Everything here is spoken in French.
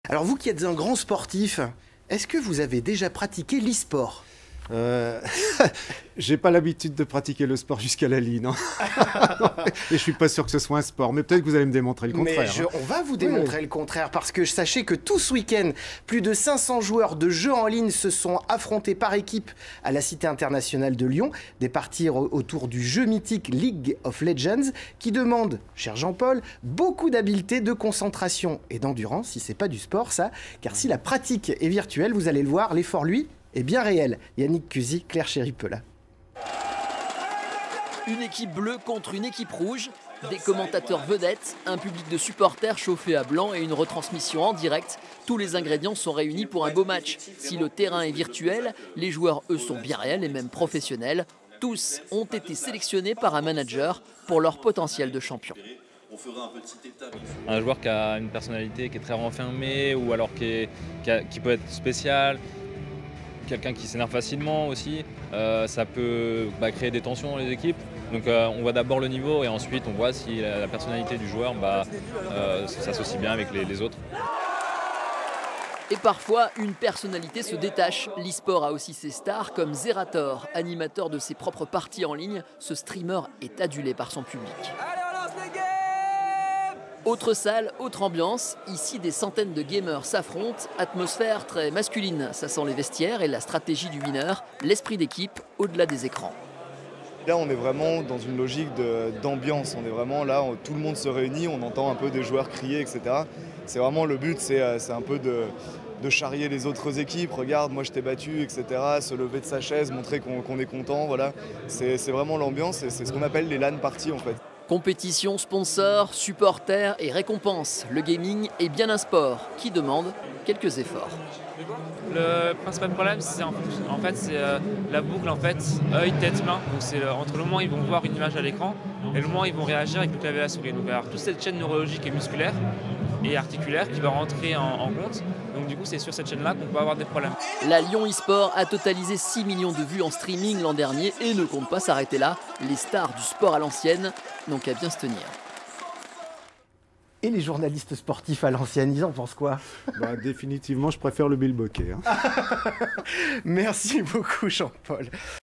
Alors vous qui êtes un grand sportif, est-ce que vous avez déjà pratiqué l'e-sport ? J'ai pas l'habitude de pratiquer le sport jusqu'à la ligne. Non. Et je suis pas sûr que ce soit un sport. Mais peut-être que vous allez me démontrer le contraire. Mais on va vous démontrer le contraire, parce que sachez que tout ce week-end, plus de 500 joueurs de jeux en ligne se sont affrontés par équipe à la Cité internationale de Lyon. Des parties autour du jeu mythique League of Legends qui demande, cher Jean-Paul, beaucoup d'habileté, de concentration et d'endurance, si c'est pas du sport ça, car si la pratique est virtuelle, vous allez le voir, l'effort lui est bien réel. Yannick Cusy, Claire Chéri-Pelat. Une équipe bleue contre une équipe rouge, des commentateurs vedettes, un public de supporters chauffé à blanc et une retransmission en direct. Tous les ingrédients sont réunis pour un beau match. Si le terrain est virtuel, les joueurs eux sont bien réels et même professionnels. Tous ont été sélectionnés par un manager pour leur potentiel de champion. Un joueur qui a une personnalité qui est très renfermée ou alors qui peut être spécial. Quelqu'un qui s'énerve facilement aussi, ça peut créer des tensions dans les équipes. Donc on voit d'abord le niveau et ensuite on voit si la personnalité du joueur s'associe bien avec les autres. Et parfois, une personnalité se détache. L'e-sport a aussi ses stars comme Zerator, animateur de ses propres parties en ligne. Ce streamer est adulé par son public. Autre salle, autre ambiance. Ici, des centaines de gamers s'affrontent. Atmosphère très masculine. Ça sent les vestiaires et la stratégie du winner. L'esprit d'équipe au-delà des écrans. Là, on est vraiment dans une logique d'ambiance. On est vraiment là, tout le monde se réunit, on entend un peu des joueurs crier, etc. C'est vraiment le but, c'est un peu de charrier les autres équipes. Regarde, moi je t'ai battu, etc. Se lever de sa chaise, montrer qu'on est content. Voilà. C'est vraiment l'ambiance et c'est ce qu'on appelle les LAN parties en fait. Compétition, sponsors, supporters et récompenses. Le gaming est bien un sport qui demande quelques efforts. Le principal problème, c'est la boucle œil, tête, main. Donc c'est entre le moment où ils vont voir une image à l'écran et le moment où ils vont réagir avec le clavier à la souris. Donc il va y avoir toute cette chaîne neurologique et musculaire et articulaire qui va rentrer en compte. Donc du coup, c'est sur cette chaîne-là qu'on peut avoir des problèmes. La Lyon eSport a totalisé 6 millions de vues en streaming l'an dernier et ne compte pas s'arrêter là. Les stars du sport à l'ancienne n'ont qu'à bien se tenir. Et les journalistes sportifs à l'ancienne, ils en pensent quoi ? Définitivement, je préfère le bilboquet. Merci beaucoup, Jean-Paul.